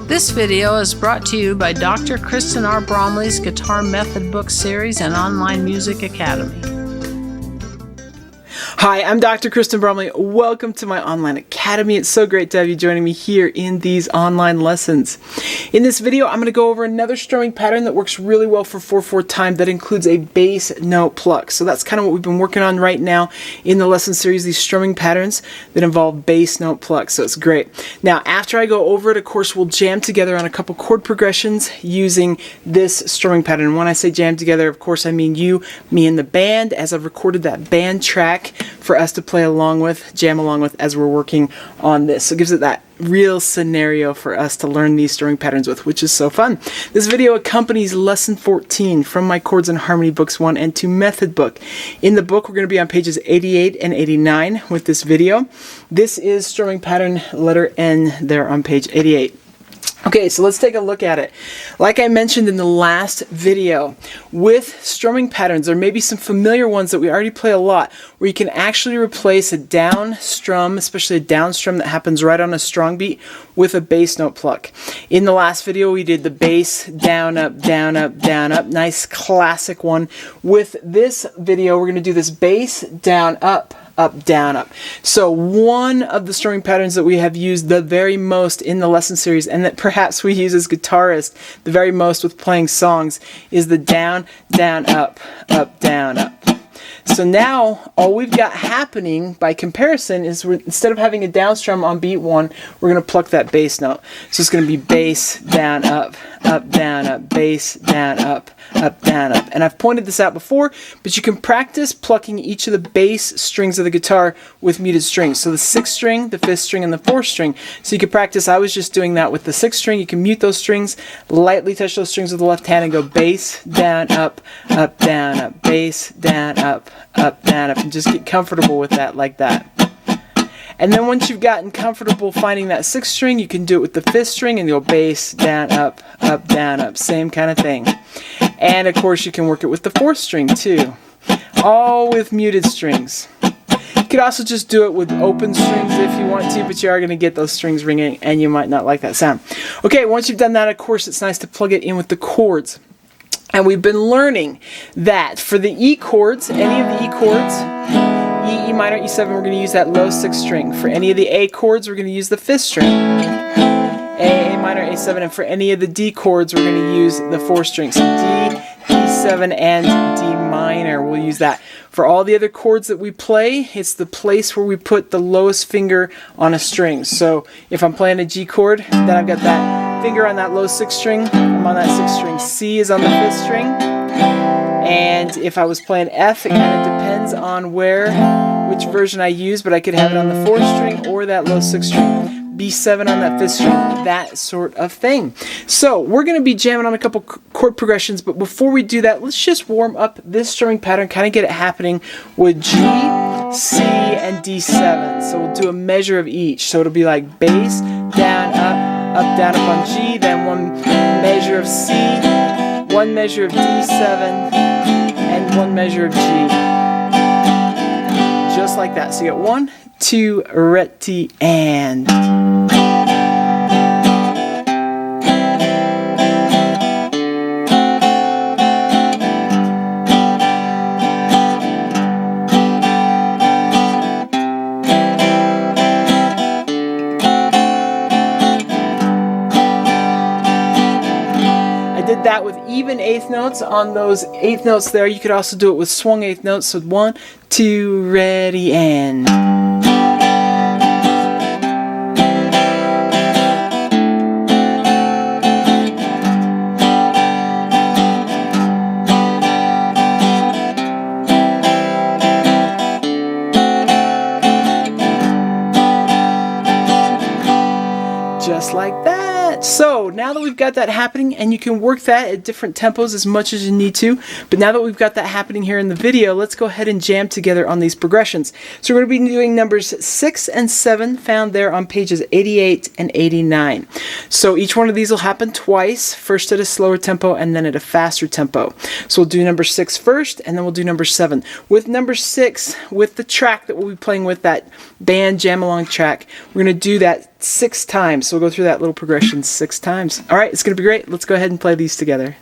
This video is brought to you by Dr. Kristen R. Bromley's Guitar Method Book Series and Online Music Academy. Hi, I'm Dr. Kristen Bromley. Welcome to my online academy. It's so great to have you joining me here in these online lessons. In this video, I'm going to go over another strumming pattern that works really well for 4/4 time that includes a bass note pluck. So that's kind of what we've been working on right now in the lesson series, these strumming patterns that involve bass note pluck. So it's great. Now, after I go over it, of course, we'll jam together on a couple chord progressions using this strumming pattern. And when I say jam together, of course, I mean you, me, and the band, as I've recorded that band track for us to play along with, jam along with as we're working on this. So it gives it that real scenario for us to learn these strumming patterns with, which is so fun. This video accompanies lesson 14 from my Chords and Harmony Books 1 and 2 method book. In the book, we're going to be on pages 88 and 89 with this video. This is strumming pattern letter N there on page 88. Okay, so let's take a look at it. Like I mentioned in the last video, with strumming patterns, there may be some familiar ones that we already play a lot, where you can actually replace a down strum, especially a down strum that happens right on a strong beat, with a bass note pluck. In the last video, we did the bass down, up, down, up, down, up. Nice classic one. With this video, we're going to do this bass down, up, up, down, up. So one of the strumming patterns that we have used the very most in the lesson series, and that perhaps we use as guitarists the very most with playing songs, is the down, down, up, up, down, up. So now all we've got happening by comparison is instead of having a down strum on beat 1, we're going to pluck that bass note. So it's going to be bass, down, up, down, up, bass, down, up, down, up. And I've pointed this out before, but you can practice plucking each of the bass strings of the guitar with muted strings. So the 6th string, the 5th string, and the 4th string. So you can practice, I was just doing that with the 6th string. You can mute those strings, lightly touch those strings with the left hand and go bass, down, up, down, up, bass, down, up, down, up, and just get comfortable with that like that. And then once you've gotten comfortable finding that 6th string, you can do it with the 5th string and go bass, down, up, down, up, same kind of thing. And of course you can work it with the 4th string too, all with muted strings. You could also just do it with open strings if you want to, but you are going to get those strings ringing and you might not like that sound. Okay, once you've done that, of course, it's nice to plug it in with the chords. And we've been learning that for the E chords, any of the E chords, E minor, E7, we're going to use that low 6th string. For any of the A chords, we're going to use the 5th string. A minor, A7, and for any of the D chords, we're going to use the 4th string. So D, E7, and D minor, we'll use that. For all the other chords that we play, it's the place where we put the lowest finger on a string. So if I'm playing a G chord, then I've got that finger on that low 6th string. I'm on that 6th string. C is on the 5th string. And if I was playing F, it kind of depends on which version I use, but I could have it on the 4th string or that low 6th string. B7 on that 5th string, that sort of thing. So we're going to be jamming on a couple chord progressions, but before we do that, let's just warm up this strumming pattern, kind of get it happening with G, C, and D7. So we'll do a measure of each. So it'll be like bass, down, down, up on G, then one measure of C, one measure of D7, and one measure of G. Just like that. So you get 1, 2, ready, and. Did that with even 8th notes on those 8th notes there. You could also do it with swung 8th notes. So 1, 2, ready, and. Just like that. So now that we've got that happening, and you can work that at different tempos as much as you need to, but now that we've got that happening here in the video, let's go ahead and jam together on these progressions. So we're going to be doing numbers 6 and 7 found there on pages 88 and 89. So each one of these will happen twice, first at a slower tempo and then at a faster tempo. So we'll do number 6 first, and then we'll do number 7. With number 6, with the track that we'll be playing with, that band jam along track, we're going to do that 6 times. So we'll go through that little progression 6 times. All right, it's going to be great. Let's go ahead and play these together.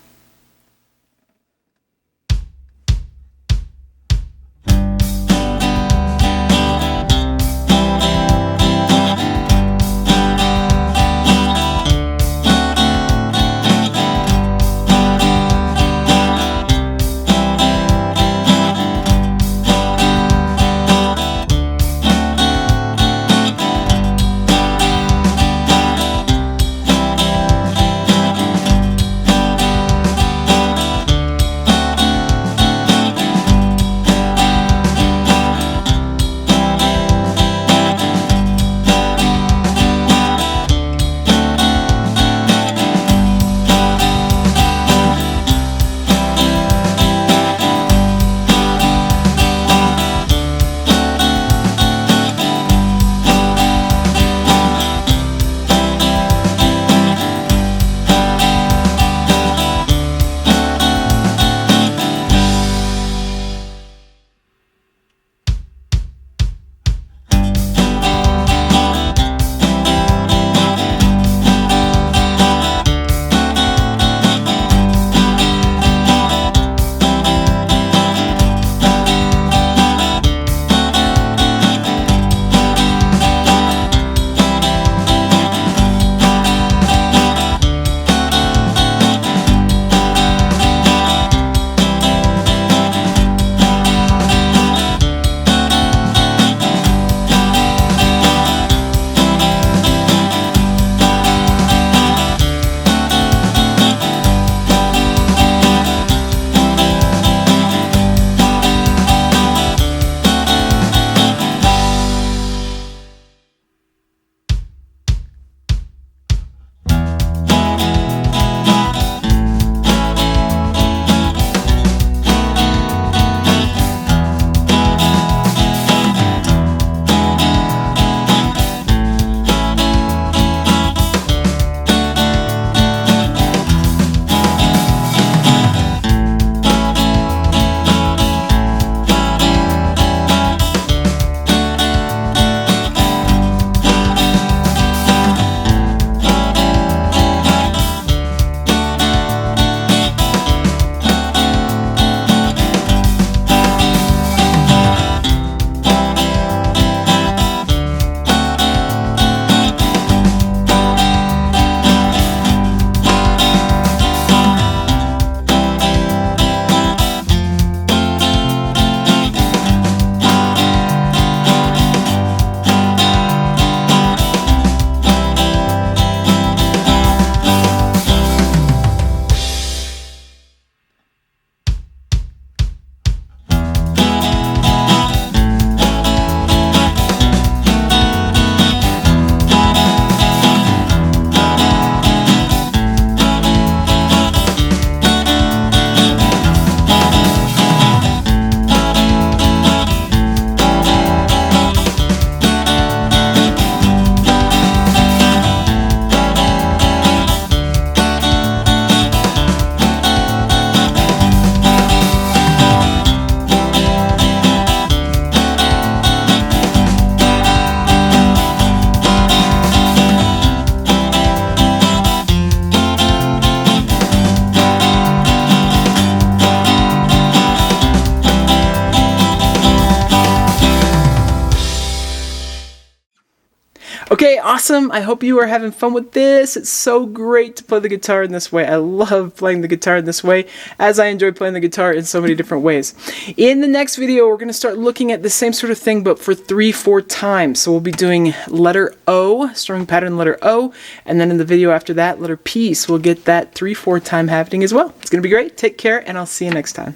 Okay, awesome. I hope you are having fun with this. It's so great to play the guitar in this way. I love playing the guitar in this way, as I enjoy playing the guitar in so many different ways. In the next video, we're going to start looking at the same sort of thing, but for 3/4 times. So we'll be doing letter O, strumming pattern letter O, and then in the video after that, letter P. So we'll get that 3/4 time happening as well. It's going to be great. Take care, and I'll see you next time.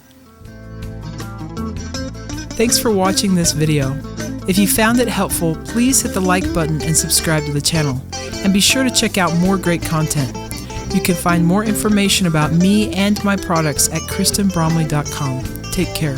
Thanks for watching this video. If you found it helpful, please hit the like button and subscribe to the channel. And be sure to check out more great content. You can find more information about me and my products at KristenBromley.com. Take care.